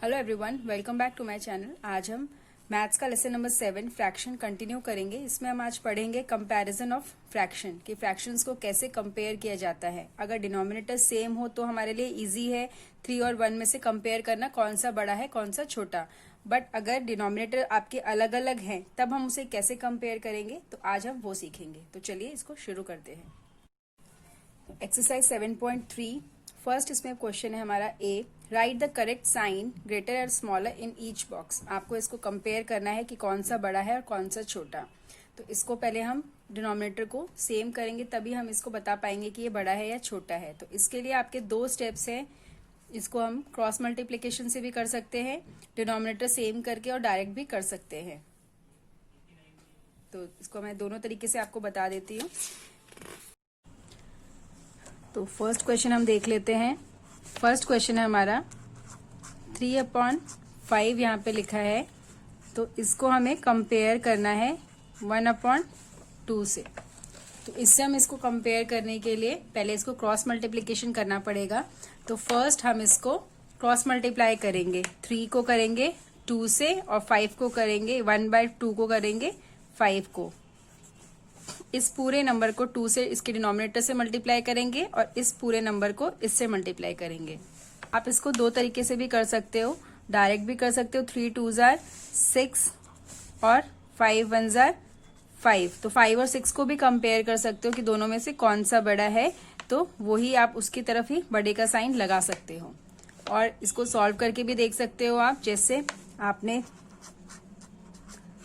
Hello everyone, welcome back to my channel. आज हम maths का लेसन नंबर 7 फ्रैक्शन कंटिन्यू करेंगे। इसमें हम आज पढ़ेंगे कंपैरिजन ऑफ फ्रैक्शन कि फ्रैक्शंस को कैसे कंपेयर किया जाता है। अगर डिनोमिनेटर सेम हो तो हमारे लिए इजी है 3 और 1 में से कंपेयर करना कौन सा बड़ा है कौन सा छोटा। बट अगर डिनोमिनेटर आपके अलग अलग हैं तब हम उसे कैसे कंपेयर करेंगे, तो आज हम वो सीखेंगे। तो चलिए इसको शुरू करते हैं। एक्सरसाइज 7.3 फर्स्ट इसमें क्वेश्चन है हमारा A, write the correct sign greater और स्मॉलर इन ईच बॉक्स। आपको इसको कंपेयर करना है कि कौन सा बड़ा है और कौन सा छोटा। तो इसको पहले हम डिनोमिनेटर को सेम करेंगे, तभी हम इसको बता पाएंगे कि ये बड़ा है या छोटा है। तो इसके लिए आपके 2 स्टेप्स हैं। इसको हम क्रॉस मल्टीप्लीकेशन से भी कर सकते हैं, डिनोमिनेटर सेम करके, और डायरेक्ट भी कर सकते हैं। तो इसको मैं दोनों तरीके से आपको बता देती हूँ। तो फर्स्ट क्वेश्चन हम देख लेते हैं। फर्स्ट क्वेश्चन है हमारा 3/5 यहाँ पे लिखा है, तो इसको हमें कंपेयर करना है 1/2 से। तो इससे हम इसको कंपेयर करने के लिए पहले इसको क्रॉस मल्टीप्लीकेशन करना पड़ेगा। तो फर्स्ट हम इसको क्रॉस मल्टीप्लाई करेंगे, 3 को करेंगे 2 से और 5 को करेंगे 1/2 को करेंगे 5 को। इस पूरे नंबर को 2 से इसके डिनोमिनेटर से मल्टीप्लाई करेंगे और इस पूरे नंबर को इससे मल्टीप्लाई करेंगे। आप इसको 2 तरीके से भी कर सकते हो, डायरेक्ट भी कर सकते हो। 3 2 जार 6 और 5 1 जार 5। तो 5 और 6 को भी कंपेयर कर सकते हो कि दोनों में से कौन सा बड़ा है, तो वही आप उसकी तरफ ही बड़े का साइन लगा सकते हो। और इसको सॉल्व करके भी देख सकते हो आप। जैसे आपने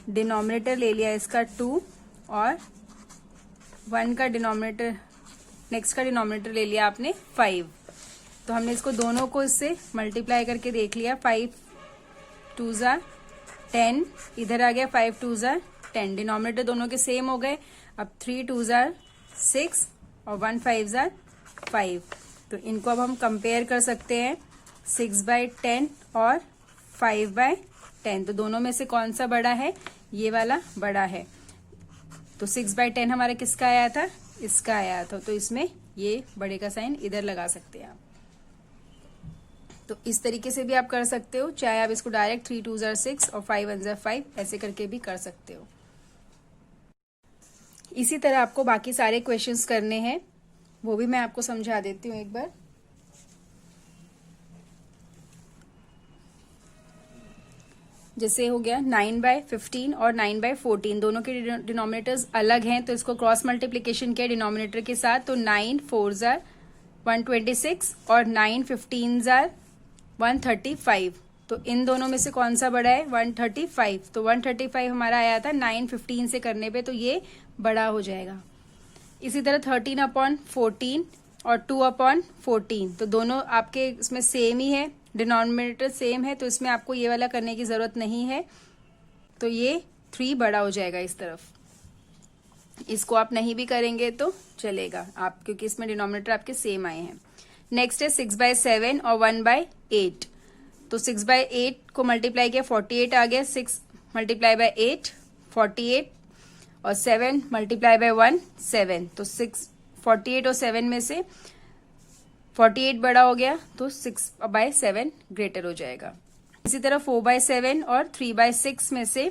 डिनोमिनेटर ले लिया इसका 2 और 1 का डिनोमिनेटर, नेक्स्ट का डिनोमिनेटर ले लिया आपने 5। तो हमने इसको दोनों को इससे मल्टीप्लाई करके देख लिया। 5 2 जार 10, इधर आ गया 5 2 जार 10। डिनोमिनेटर दोनों के सेम हो गए। अब 3 2 जार 6 और 1 5 जार 5। तो इनको अब हम कंपेयर कर सकते हैं, 6/10 और 5/10। तो दोनों में से कौन सा बड़ा है? ये वाला बड़ा है। तो 6/10 हमारा किसका आया था? इसका आया था। तो इसमें ये बड़े का साइन इधर लगा सकते हैं आप। तो इस तरीके से भी आप कर सकते हो, चाहे आप इसको डायरेक्ट 3 2 जार 6 और 5 1 जार 5 ऐसे करके भी कर सकते हो। इसी तरह आपको बाकी सारे क्वेश्चंस करने हैं, वो भी मैं आपको समझा देती हूँ एक बार। जैसे हो गया 9/15 और 9/14, दोनों के डिनोमिनेटर्स अलग हैं, तो इसको क्रॉस मल्टीप्लीकेशन किया डिनोमिनेटर के साथ। तो 9 4 जार 126 और 9 15 जार 135। तो इन दोनों में से कौन सा बड़ा है? 135। तो 135 हमारा आया था 9/15 से करने पे, तो ये बड़ा हो जाएगा। इसी तरह 13/14 और 2/14, तो दोनों आपके इसमें सेम ही है, डिनोमिनेटर सेम है, तो इसमें आपको ये वाला करने की जरूरत नहीं है। तो ये 3 बड़ा हो जाएगा इस तरफ। इसको आप नहीं भी करेंगे तो चलेगा आप, क्योंकि इसमें डिनोमिनेटर आपके सेम आए हैं। नेक्स्ट है 6/7 और 1/8। तो 6/8 को मल्टीप्लाई किया 48 आ गया। 6 मल्टीप्लाई बाय 8 48 और 7 मल्टीप्लाई बाय 1 7। तो 6 48 और 7 में से 48 बड़ा हो गया, तो 6/7 ग्रेटर हो जाएगा। इसी तरह 4/7 और 3/6 में से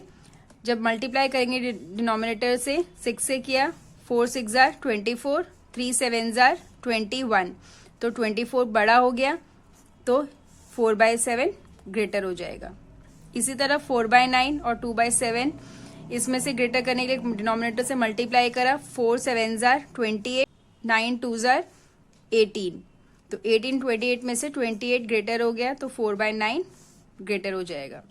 जब मल्टीप्लाई करेंगे डिनोमिनेटर से, 6 से किया 4 6 जार 24, 3 7 जार 21। तो 24 बड़ा हो गया, तो 4/7 ग्रेटर हो जाएगा। इसी तरह 4/9 और 2/7, इसमें से ग्रेटर करने के लिए डिनोमिनेटर से मल्टीप्लाई करा, 4 7 जार 28, 9 2 जार 18। तो 18 28 में से 28 ग्रेटर हो गया, तो 4/9 ग्रेटर हो जाएगा।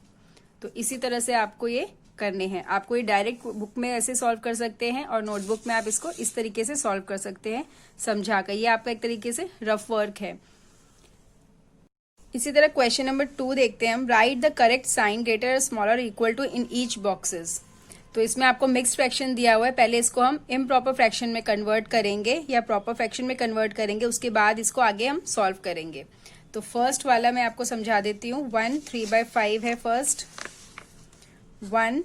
तो इसी तरह से आपको ये करने हैं। आपको ये डायरेक्ट बुक में ऐसे सॉल्व कर सकते हैं और नोटबुक में आप इसको इस तरीके से सॉल्व कर सकते हैं समझाकर। ये आपका एक तरीके से रफ वर्क है। इसी तरह क्वेश्चन नंबर 2 देखते हैं हम। Write the correct sign greater और smaller equal to in each boxes. तो इसमें आपको मिक्स्ड फ्रैक्शन दिया हुआ है, पहले इसको हम इम्प्रॉपर फ्रैक्शन में कन्वर्ट करेंगे या प्रॉपर फ्रैक्शन में कन्वर्ट करेंगे, उसके बाद इसको आगे हम सॉल्व करेंगे। तो फर्स्ट वाला मैं आपको समझा देती हूँ। 1 3/5 है फर्स्ट, 1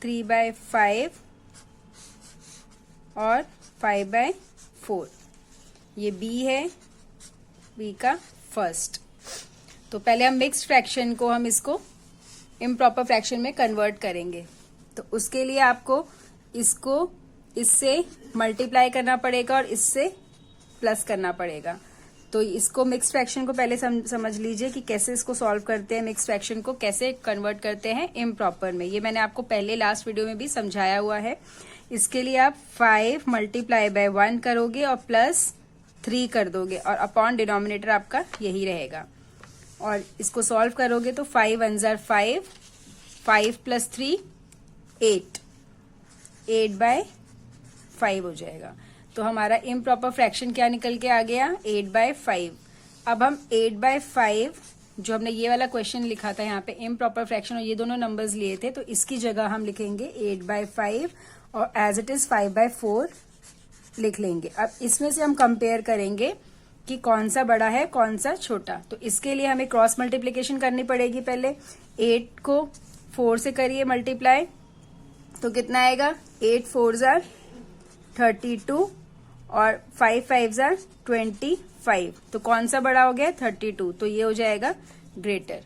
3/5 और 5/4। ये बी है, बी का फर्स्ट। तो पहले हम मिक्स्ड फ्रैक्शन को हम इसको इम्प्रॉपर फ्रैक्शन में कन्वर्ट करेंगे। तो उसके लिए आपको इसको इससे मल्टीप्लाई करना पड़ेगा और इससे प्लस करना पड़ेगा। तो इसको मिक्स फ्रैक्शन को पहले समझ लीजिए कि कैसे इसको सॉल्व करते हैं, मिक्स फ्रैक्शन को कैसे कन्वर्ट करते हैं इम्प्रॉपर में। ये मैंने आपको पहले लास्ट वीडियो में भी समझाया हुआ है। इसके लिए आप 5 मल्टीप्लाई बाय 1 करोगे और प्लस 3 कर दोगे और अपॉन डिनोमिनेटर आपका यही रहेगा। और इसको सॉल्व करोगे तो 5 1 जार 5, 5 प्लस 3 8, 8/5 हो जाएगा। तो हमारा इम्प्रॉपर फ्रैक्शन क्या निकल के आ गया, 8/5। अब हम 8/5 जो हमने ये वाला क्वेश्चन लिखा था यहाँ पे इम्प्रॉपर फ्रैक्शन और ये दोनों नंबर्स लिए थे, तो इसकी जगह हम लिखेंगे 8/5 और एज इट इज 5/4 लिख लेंगे। अब इसमें से हम कंपेयर करेंगे कि कौन सा बड़ा है कौन सा छोटा। तो इसके लिए हमें क्रॉस मल्टीप्लीकेशन करनी पड़ेगी। पहले 8 को 4 से करिए मल्टीप्लाई, तो कितना आएगा, 8 4 जार 32 और 5 5 जार 25। तो कौन सा बड़ा हो गया, 32। तो ये हो जाएगा ग्रेटर।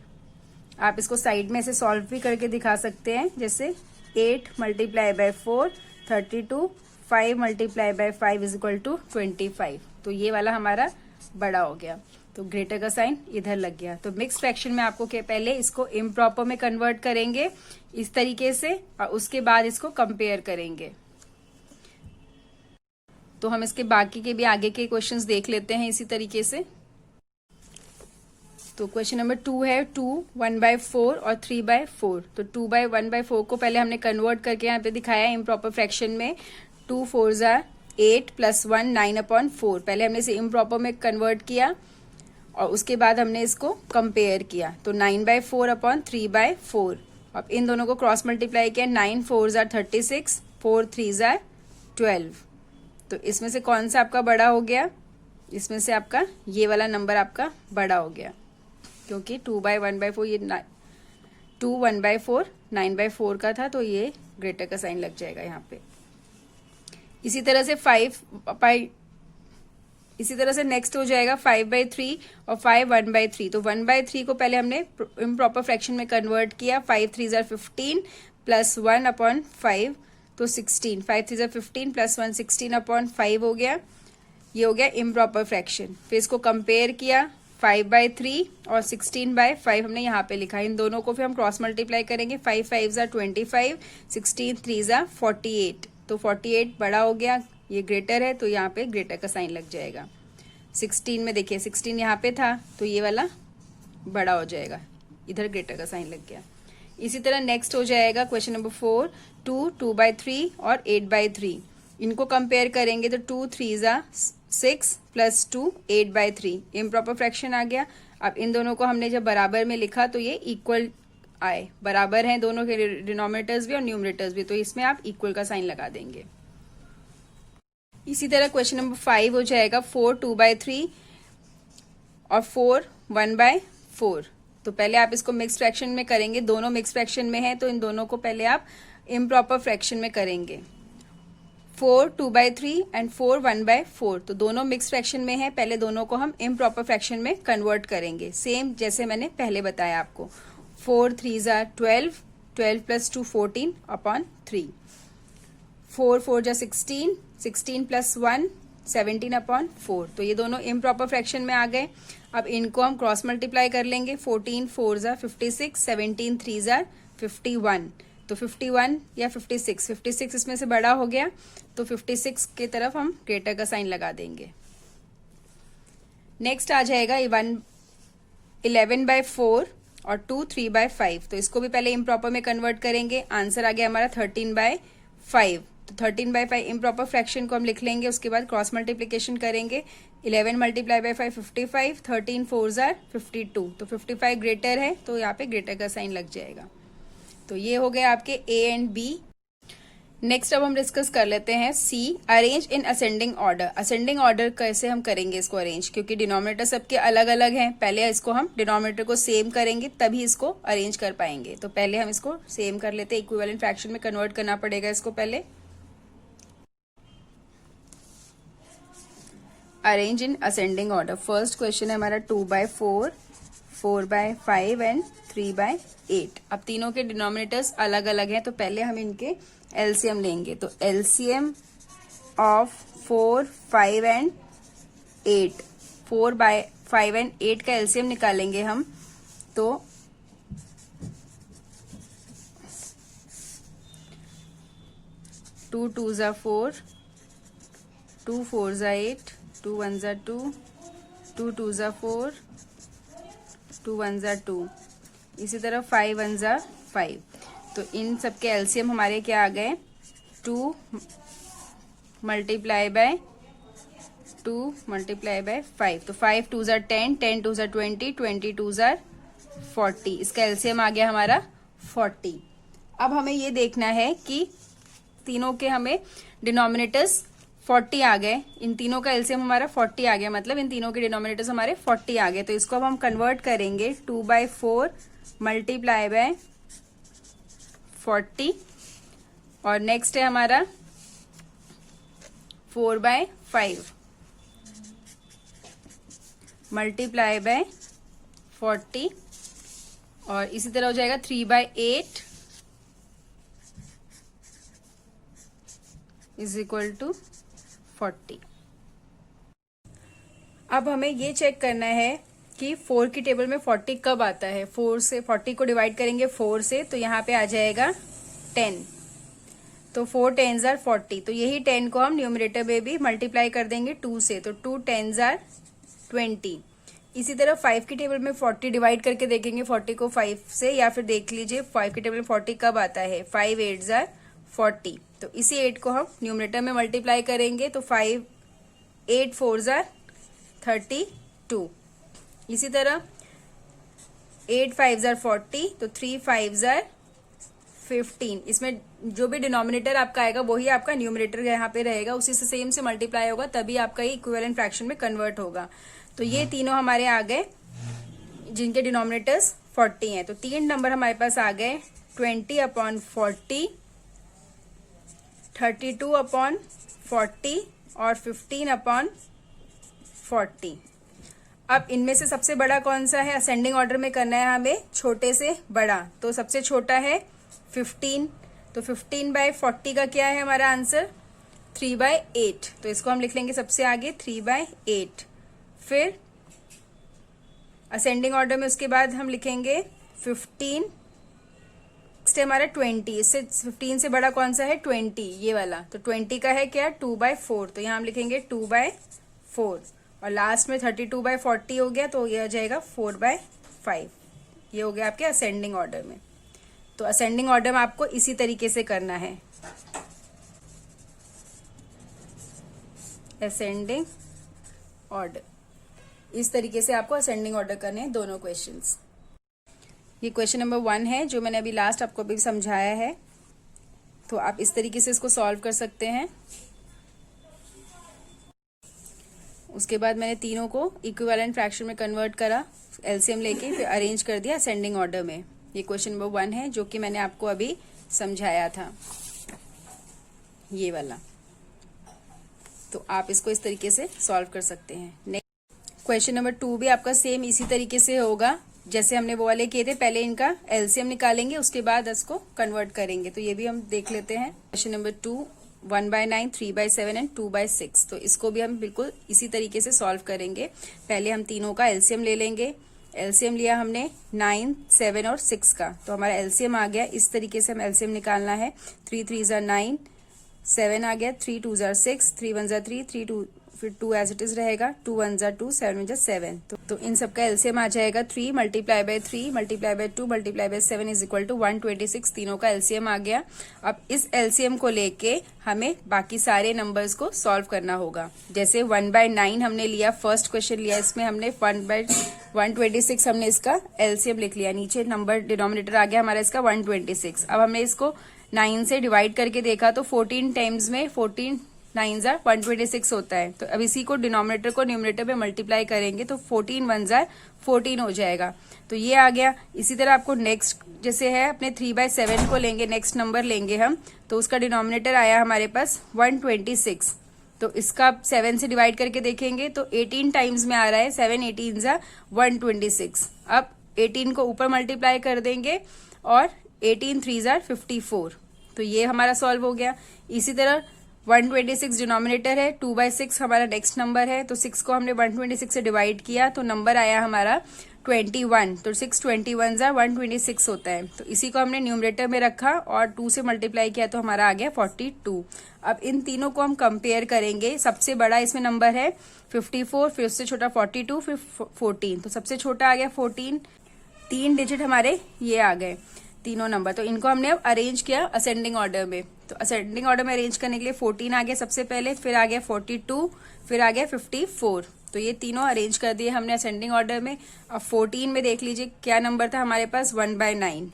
आप इसको साइड में से सॉल्व भी करके दिखा सकते हैं, जैसे 8 multiply by 4 32, 5 multiply by 5 is equal to 25। तो ये वाला हमारा बड़ा हो गया। तो ग्रेटर का साइन इधर लग गया। तो मिक्स फ्रैक्शन में आपको पहले इसको इम्प्रॉपर में कन्वर्ट करेंगे इस तरीके से और उसके बाद इसको कंपेयर करेंगे। तो हम इसके बाकी के भी आगे के क्वेश्चंस देख लेते हैं इसी तरीके से। तो क्वेश्चन नंबर 2 है 2 1/4 और 3/4। तो 2/1/4 को पहले हमने कन्वर्ट करके यहाँ पे दिखाया है इम्प्रॉपर फ्रैक्शन में। 2 4 जार 8 प्लस 1 9/4। पहले हमने इसे इम्प्रॉपर में कन्वर्ट किया और उसके बाद हमने इसको कंपेयर किया। तो 9/4 अपॉन 3/4। अब इन दोनों को क्रॉस मल्टीप्लाई किया, 9 4 जार 36, 4 3 जार 12। तो इसमें से कौन सा आपका बड़ा हो गया, इसमें से आपका ये वाला नंबर आपका बड़ा हो गया, क्योंकि 2/1/4 ये 2 1/4 9/4 का था, तो ये ग्रेटर का साइन लग जाएगा यहाँ पे। इसी तरह से नेक्स्ट हो जाएगा 5/3 और 5 1/3। तो 1/3 को पहले हमने इम्प्रॉपर फ्रैक्शन में कन्वर्ट किया। 5 3 जार 15 प्लस 1/5, तो 16। 5 3 जार 15 प्लस 1 16/5 हो गया। ये हो गया इम्प्रॉपर फ्रैक्शन। फिर इसको कंपेयर किया, 5/3 और 16/5 हमने यहाँ पे लिखा। इन दोनों को फिर हम क्रॉस मल्टीप्लाई करेंगे। 5 5 जार 25, 16 3 जार 48। तो 48 बड़ा हो गया, ये ग्रेटर है, तो यहाँ पे ग्रेटर का साइन लग जाएगा। 16 में देखिए 16 यहाँ पे था, तो ये वाला बड़ा हो जाएगा, इधर ग्रेटर का साइन लग गया। इसी तरह नेक्स्ट हो जाएगा क्वेश्चन नंबर 4 2 2/3 और 8/3। इनको कंपेयर करेंगे तो 2 3 जार 6 प्लस 2 8/3। इम्प्रॉपर फ्रैक्शन आ गया। अब इन दोनों को हमने जब बराबर में लिखा तो ये इक्वल आए, बराबर हैं दोनों के डिनोमिनेटर्स भी और न्यूमरेटर्स भी, तो इसमें आप इक्वल का साइन लगा देंगे। इसी तरह क्वेश्चन नंबर 5 हो जाएगा 4 2/3 और 4 1/4। तो पहले आप इसको मिक्स फ्रैक्शन में करेंगे, दोनों मिक्स फ्रैक्शन में है, तो इन दोनों को पहले आप इम्प्रॉपर फ्रैक्शन में करेंगे। 4 2/3 एंड 4 1/4। तो दोनों मिक्स फ्रैक्शन में है, पहले दोनों को हम इम्प्रॉपर फ्रैक्शन में कन्वर्ट करेंगे, सेम जैसे मैंने पहले बताया आपको। 4 3 जार 12, 12 प्लस 2 14/3। 4 4 jar 16, 16 plus 1 17/4। तो ये दोनों इम्प्रॉपर फ्रैक्शन में आ गए। अब इनको हम क्रॉस मल्टीप्लाई कर लेंगे। 14 4 जार 56, 17 3 जार 51। तो 51 या 56 इसमें से बड़ा हो गया, तो 56 की तरफ हम ग्रेटर का साइन लगा देंगे। नेक्स्ट आ जाएगा 11/4 और 2 3/5। तो इसको भी पहले इम्प्रॉपर में कन्वर्ट करेंगे। आंसर आ गया हमारा 13/5। तो 13/5 इम्प्रॉपर फ्रैक्शन को हम लिख लेंगे, उसके बाद क्रॉस मल्टीप्लीकेशन करेंगे। 11 मल्टीप्लाई बाय 5 55, 13 4 जार 52। तो 55 ग्रेटर है, तो यहाँ पे ग्रेटर का साइन लग जाएगा। तो ये हो गए आपके ए एंड बी। नेक्स्ट अब हम डिस्कस कर लेते हैं C, arrange in ascending order. Ascending order कैसे हम करेंगे इसको अरेंज, क्योंकि डिनोमिनेटर सबके अलग अलग हैं। पहले इसको हम डिनोमिनेटर को सेम करेंगे, तभी इसको अरेंज कर पाएंगे। तो पहले हम इसको सेम कर लेते हैं, इक्विवेलेंट फ्रैक्शन में कन्वर्ट करना पड़ेगा इसको पहले। Arrange in ascending order. First question है हमारा 2/4, 4/5 एंड 3/8। अब तीनों के डिनोमिनेटर्स अलग अलग हैं, तो पहले हम इनके एलसीएम लेंगे। तो एलसीएम ऑफ 4, 5 एंड 8, 4/5 एंड 8 का एलसीएम निकालेंगे हम। तो 2 2s are 4, 2 4s are 8, 2 1s are 2, 2 2s are 4, 2 1s are 2, इसी तरह 5 1s are 5। तो इन सब के एलसीएम हमारे क्या आ गए? 2 मल्टीप्लाई बाय 2 मल्टीप्लाई बाय 5। तो 5 2s are 10, 10 2s are 20, 20 2s are 40। इसका एलसीएम आ गया हमारा 40। अब हमें ये देखना है कि तीनों के हमें डिनोमिनेटर्स 40 आ गए, इन तीनों का एलसीएम हमारा 40 आ गया, मतलब इन तीनों के डिनोमिनेटर्स हमारे 40 आ गए। तो इसको अब हम कन्वर्ट करेंगे 2/4 मल्टीप्लाई बाय 40, और नेक्स्ट है हमारा 4/5 मल्टीप्लाई बाय 40, और इसी तरह हो जाएगा 3/8 इज इक्वल टू 40। अब हमें ये चेक करना है कि 4 की टेबल में 40 कब आता है। 4 से 40 को डिवाइड करेंगे 4 से, तो यहाँ पे आ जाएगा 10। तो 4 10s are 40, तो यही 10 को हम न्यूमरेटर में भी मल्टीप्लाई कर देंगे 2 से, तो 2 10s are 20। इसी तरह 5 की टेबल में 40 डिवाइड करके देखेंगे 40 को 5 से, या फिर देख लीजिए 5 की टेबल में 40 कब आता है। 5 8s are 40, तो इसी 8 को हम न्यूमरेटर में मल्टीप्लाई करेंगे, तो 5 8 4s are 32। इसी तरह 8 5s are 40, तो 3 5s are 15। इसमें जो भी डिनोमिनेटर आपका आएगा वही आपका न्यूमरेटर यहाँ पे रहेगा, उसी से सेम से मल्टीप्लाई होगा, तभी आपका ये इक्विवेलेंट फ्रैक्शन में कन्वर्ट होगा। तो ये तीनों हमारे आ गए जिनके डिनोमिनेटर्स 40 हैं। तो 3 नंबर हमारे पास आ गए 20/40, 32/40 और 15/40। अब इनमें से सबसे बड़ा कौन सा है? असेंडिंग ऑर्डर में करना है हमें, छोटे से बड़ा। तो सबसे छोटा है 15, तो 15/40 का क्या है हमारा आंसर? 3/8। तो इसको हम लिख लेंगे सबसे आगे 3/8। फिर असेंडिंग ऑर्डर में उसके बाद हम लिखेंगे 15, नेक्स्ट है हमारा 20। इससे 15 से बड़ा कौन सा है? 20, ये वाला। तो 20 का है क्या? 2/4, तो यहाँ हम लिखेंगे 2/4। और लास्ट में 32/40 हो गया, तो ये आ जाएगा 4/5। ये हो गया आपके असेंडिंग ऑर्डर में। तो असेंडिंग ऑर्डर में आपको इसी तरीके से करना है, असेंडिंग ऑर्डर। इस तरीके से आपको असेंडिंग ऑर्डर करने हैं दोनों क्वेश्चंस। ये क्वेश्चन नंबर 1 है जो मैंने अभी लास्ट आपको अभी समझाया है, तो आप इस तरीके से इसको सॉल्व कर सकते हैं। उसके बाद मैंने तीनों को इक्विवेलेंट फ्रैक्शन में कन्वर्ट करा, एलसीएम लेके फिर अरेंज कर दिया असेंडिंग ऑर्डर में। ये क्वेश्चन नंबर 1 है जो कि मैंने आपको अभी समझाया था, ये वाला। तो आप इसको इस तरीके से सॉल्व कर सकते हैं। नेक्स्ट क्वेश्चन नंबर 2 भी आपका सेम इसी तरीके से होगा जैसे हमने वो वाले किए थे। पहले इनका एलसीएम निकालेंगे, उसके बाद इसको कन्वर्ट करेंगे। तो ये भी हम देख लेते हैं। Question number 2 1/9, 3/7 and 2/6। तो इसको भी हम बिल्कुल इसी तरीके से सॉल्व करेंगे। पहले हम तीनों का एलसीएम ले लेंगे। एलसीएम लिया हमने 9, 7 और 6 का, तो हमारा एलसीएम आ गया। इस तरीके से हम एलसीएम निकालना है। 3 3s are 9, 7 आ गया, 3 2s are 6, 3 1s are 3, 3 2 फिर 2 एज इट इज रहेगा, 2 1s are 2, 7 1s are 7। तो इन सबका एलसीएम आ जाएगा 3 multiply by 3 multiply by 2 multiply by 7 is equal to 126। तीनों का एलसीएम आ गया। अब इस एलसीएम को लेके हमें बाकी सारे नंबर्स को सॉल्व करना होगा। जैसे 1/9 हमने लिया, फर्स्ट क्वेश्चन लिया, इसमें हमने 1/126 हमने इसका एलसीएम लिख लिया। नीचे नंबर डिनोमिनेटर आ गया हमारा इसका 126। अब हमने इसको 9 से डिवाइड करके देखा तो 14 टाइम्स में 14 9s are 126 होता है। तो अब इसी को डिनोमिनेटर को न्यूमरेटर में मल्टीप्लाई करेंगे तो 14 1s are 14 हो जाएगा। तो ये आ गया। इसी तरह आपको नेक्स्ट जैसे है अपने 3/7 को लेंगे, नेक्स्ट नंबर लेंगे हम, तो उसका डिनोमिनेटर आया हमारे पास 126। तो इसका 7 से डिवाइड करके देखेंगे तो 18 टाइम्स में आ रहा है, 7 18 ज़ा 126। अब 18 को ऊपर मल्टीप्लाई कर देंगे और 18 3 ज़ा 54, तो ये हमारा सॉल्व हो गया। इसी तरह 126 डिनोमिनेटर है, 2/6 हमारा नेक्स्ट नंबर है, तो 6 को हमने 126 से डिवाइड किया तो नंबर आया हमारा 21, तो 6 21 ज़ा 126 होता है। तो इसी को हमने न्यूमरेटर में रखा और 2 से मल्टीप्लाई किया तो हमारा आ गया 42। अब इन तीनों को हम कंपेयर करेंगे। सबसे बड़ा इसमें नंबर है 54, फिर उससे छोटा 42, फिर 14, तो सबसे छोटा आ गया 14। 3 डिजिट हमारे ये आ गए तीनों नंबर, तो इनको हमने अब अरेंज किया असेंडिंग ऑर्डर में। तो असेंडिंग ऑर्डर में अरेंज करने के लिए 14 आ गया सबसे पहले, फिर आ गया 42, फिर आ गया 54, तो ये तीनों अरेंज कर दिए हमने असेंडिंग ऑर्डर में। अब 14 में देख लीजिए क्या नंबर था हमारे पास, 1/9।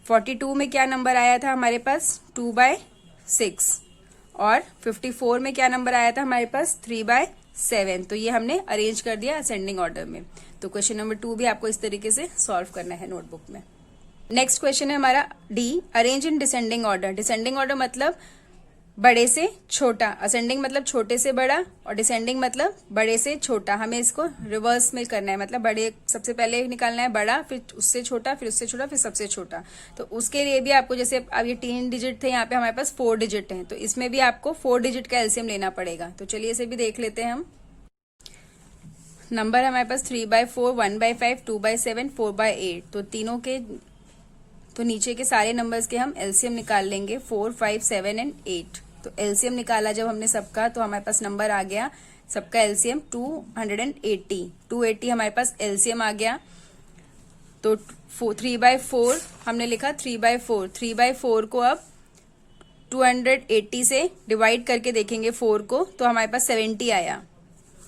42 में क्या नंबर आया था हमारे पास, 2/6, और 54 में क्या नंबर आया था हमारे पास, 3/7। तो ये हमने अरेंज कर दिया असेंडिंग ऑर्डर में। तो क्वेश्चन नंबर 2 भी आपको इस तरीके से सॉल्व करना है नोटबुक में। नेक्स्ट क्वेश्चन है हमारा D, arrange in descending order. Descending order मतलब बड़े से छोटा, असेंडिंग मतलब छोटे से बड़ा, और डिसेंडिंग मतलब बड़े से छोटा। हमें इसको रिवर्स में करना है, मतलब बड़े सबसे पहले निकालना है बड़ा, फिर उससे छोटा, फिर उससे छोटा, फिर सबसे छोटा। तो उसके लिए भी आपको, जैसे अब ये 3 डिजिट थे, यहाँ पे हमारे पास 4 डिजिट हैं, तो इसमें भी आपको 4 डिजिट का एलसीएम लेना पड़ेगा। तो चलिए इसे भी देख लेते हैं हम। नंबर हमारे पास 3/4, 1/5, 2/7, 4/8। तो तीनों के, तो नीचे के सारे नंबर्स के हम एलसीएम निकाल लेंगे, 4, 5, 7 एंड 8। तो एलसीएम निकाला जब हमने सबका, तो हमारे पास नंबर आ गया सबका एलसीएम 280। 280 हमारे पास एलसीएम आ गया। तो 3/4 हमने लिखा, 3/4। 3/4 को अब 280 से डिवाइड करके देखेंगे 4 को, तो हमारे पास 70 आया।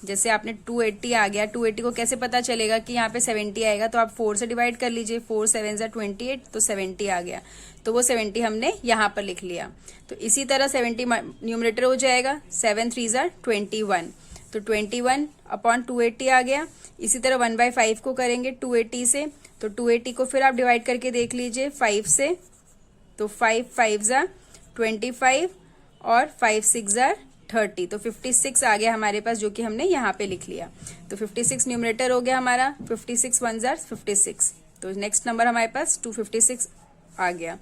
जैसे आपने 280 आ गया, 280 को कैसे पता चलेगा कि यहाँ पे 70 आएगा, तो आप 4 से डिवाइड कर लीजिए, 4 7 ज़ा 28, तो 70 आ गया। तो वो 70 हमने यहाँ पर लिख लिया। तो इसी तरह 70 न्यूमरेटर हो जाएगा, 7 3 ज़ा 21, तो 21 अपॉन 280 आ गया। इसी तरह 1/5 को करेंगे 280 से, तो 280 को फिर आप डिवाइड करके देख लीजिए 5 से, तो 5 5 ज़ा 25 और 5 6 ज़ा 30, तो 56 आ गया हमारे पास, जो कि हमने यहाँ पे लिख लिया। तो 56 न्यूमरेटर हो गया हमारा, 56 1 ज़ा 56। तो नेक्स्ट नंबर हमारे पास 256 आ गया।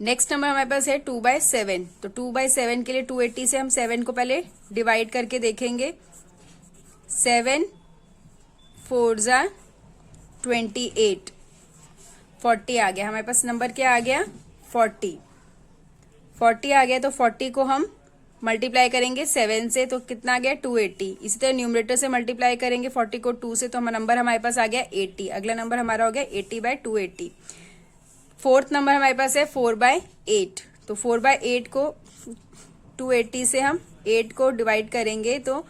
नेक्स्ट नंबर हमारे पास है 2/7। तो 2/7 के लिए 280 से हम 7 को पहले डिवाइड करके देखेंगे, 7 4 ज़ा 28, 40 आ गया हमारे पास। नंबर क्या आ गया, 40 आ गया। तो 40 को हम मल्टीप्लाई करेंगे 7 से, तो कितना आ गया, 280। इसी तरह न्यूमरेटर से मल्टीप्लाई करेंगे 40 को 2 से, तो नंबर हमारे पास आ गया 80। अगला नंबर हमारा हो गया 80/280। फोर्थ नंबर हमारे पास है 4/8। तो 4/8 को 280 से हम 8 को डिवाइड करेंगे, तो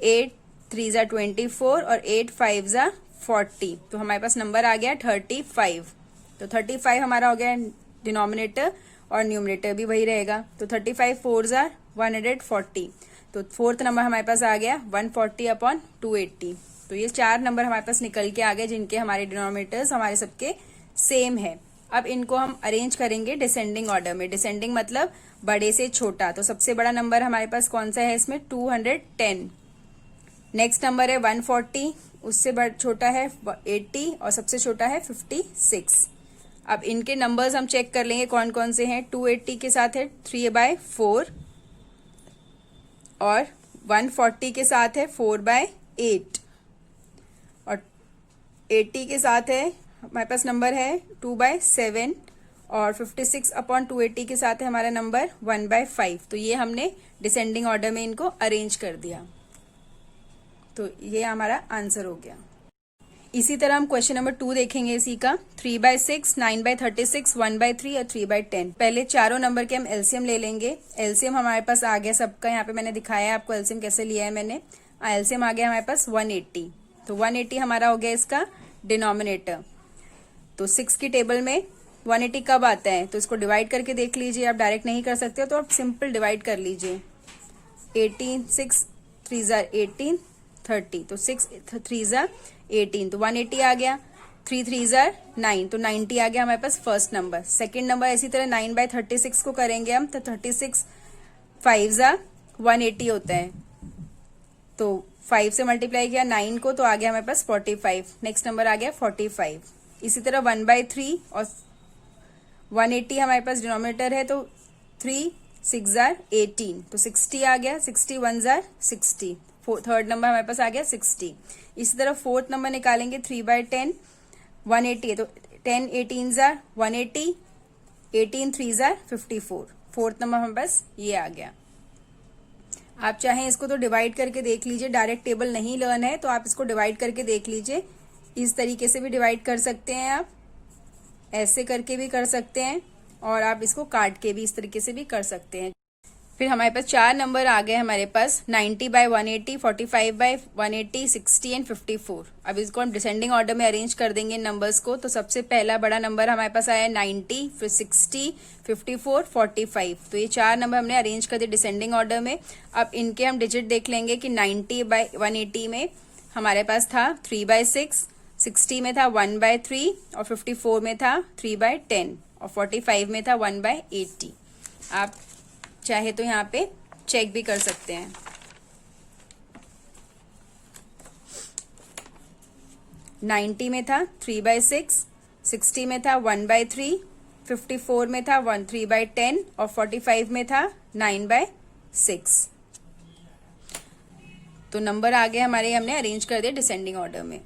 8 3 ज़ा 24 और 8 5 ज़ा 40, तो हमारे पास नंबर आ गया 35। तो 35 हमारा हो गया डिनोमिनेटर, और न्यूमरेटर भी वही रहेगा। तो 35 4 ज़ा 140, तो फोर्थ नंबर हमारे पास आ गया 140 अपॉन 280। तो ये 4 नंबर हमारे पास निकल के आ गए, जिनके हमारे डिनोमिनेटर्स हमारे सबके सेम है। अब इनको हम अरेंज करेंगे डिसेंडिंग ऑर्डर में। डिसेंडिंग मतलब बड़े से छोटा। तो सबसे बड़ा नंबर हमारे पास कौन सा है इसमें, 210। नेक्स्ट नंबर है 140, उससे छोटा है 80, और सबसे छोटा है 56। अब इनके नंबर्स हम चेक कर लेंगे कौन कौन से हैं। 280 के साथ है 3/4, और 140 के साथ है 4/8, और 80 के साथ है हमारे पास नंबर है 2/7, और 56 अपॉन 280 के साथ है हमारा नंबर 1/5। तो ये हमने डिसेंडिंग ऑर्डर में इनको अरेंज कर दिया। तो ये हमारा आंसर हो गया। इसी तरह हम क्वेश्चन नंबर 2 देखेंगे इसी का, 3/6, 9/36, 1/3 और 3/10। पहले चारों नंबर के हम एलसीएम ले लेंगे। एलसीएम हमारे पास आ गया सबका, यहाँ पे मैंने दिखाया है आपको एलसीएम कैसे लिया है मैंने। एलसीएम आ गया हमारे पास 180। तो 180 हमारा हो गया इसका डिनोमिनेटर। तो 6 की टेबल में 180 कब आता है, तो इसको डिवाइड करके देख लीजिए। आप डायरेक्ट नहीं कर सकते हो तो आप सिंपल डिवाइड कर लीजिए। 18 6 3 ज़ा 18, 30, तो 6 3 ज़ा 18, तो 180 आ गया। 3 3 ज़ा 9, तो 90 आ गया हमारे पास फर्स्ट नंबर। सेकेंड नंबर इसी तरह 9/36 को करेंगे हम, तो 36 5 ज़ा 180 होता है, तो 5 से मल्टीप्लाई किया 9 को, तो आ गया हमारे पास 45। नेक्स्ट नंबर आ गया 45। इसी तरह 1/3 और 180 हमारे पास डिनोमिनेटर है, तो 3 6 जार 18, तो 60 आ गया। 60 1 जार 60, थर्ड नंबर हमारे पास आ गया 60। इसी तरह फोर्थ नंबर निकालेंगे 3/10, 180 है, तो 10 18 जार 180, 18 3 जार 54, फोर्थ नंबर हमारे पास ये आ गया। आप चाहें इसको तो डिवाइड करके देख लीजिए, डायरेक्ट टेबल नहीं लर्न है तो आप इसको डिवाइड करके देख लीजिए। इस तरीके से भी डिवाइड कर सकते हैं, आप ऐसे करके भी कर सकते हैं, और आप इसको काट के भी इस तरीके से भी कर सकते हैं। फिर हमारे पास 4 नंबर आ गए हमारे पास 90/180, 45/180, 60 एंड 54। अब इसको हम डिसेंडिंग ऑर्डर में अरेंज कर देंगे नंबर्स को। तो सबसे पहला बड़ा नंबर हमारे पास आया 90, फिर 60, 54, 45। तो ये 4 नंबर हमने अरेंज कर दिए डिसेंडिंग ऑर्डर में। अब इनके हम डिजिट देख लेंगे कि 90/180 में हमारे पास था 3/6, 60 में था 1/3 और 54 में था 3/10 और 45 में था 1/80। आप चाहे तो यहाँ पे चेक भी कर सकते हैं। नाइन्टी में था 3/6, 60 में था 1/3, 54 में था 3/10 और 45 में था 9/6। तो नंबर आगे हमारे हमने अरेंज कर दिए डिसेंडिंग ऑर्डर में।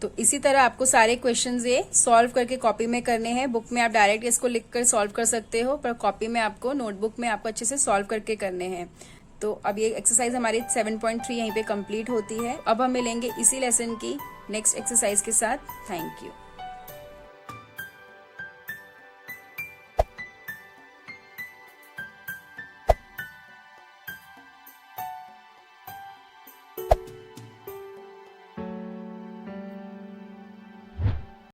तो इसी तरह आपको सारे क्वेश्चंस ये सॉल्व करके कॉपी में करने हैं। बुक में आप डायरेक्ट इसको लिखकर सॉल्व कर सकते हो, पर कॉपी में आपको नोटबुक में आपको अच्छे से सॉल्व करके करने हैं। तो अब ये एक्सरसाइज हमारी 7.3 यहीं पे कंप्लीट होती है। अब हम मिलेंगे इसी लेसन की नेक्स्ट एक्सरसाइज के साथ। Thank you.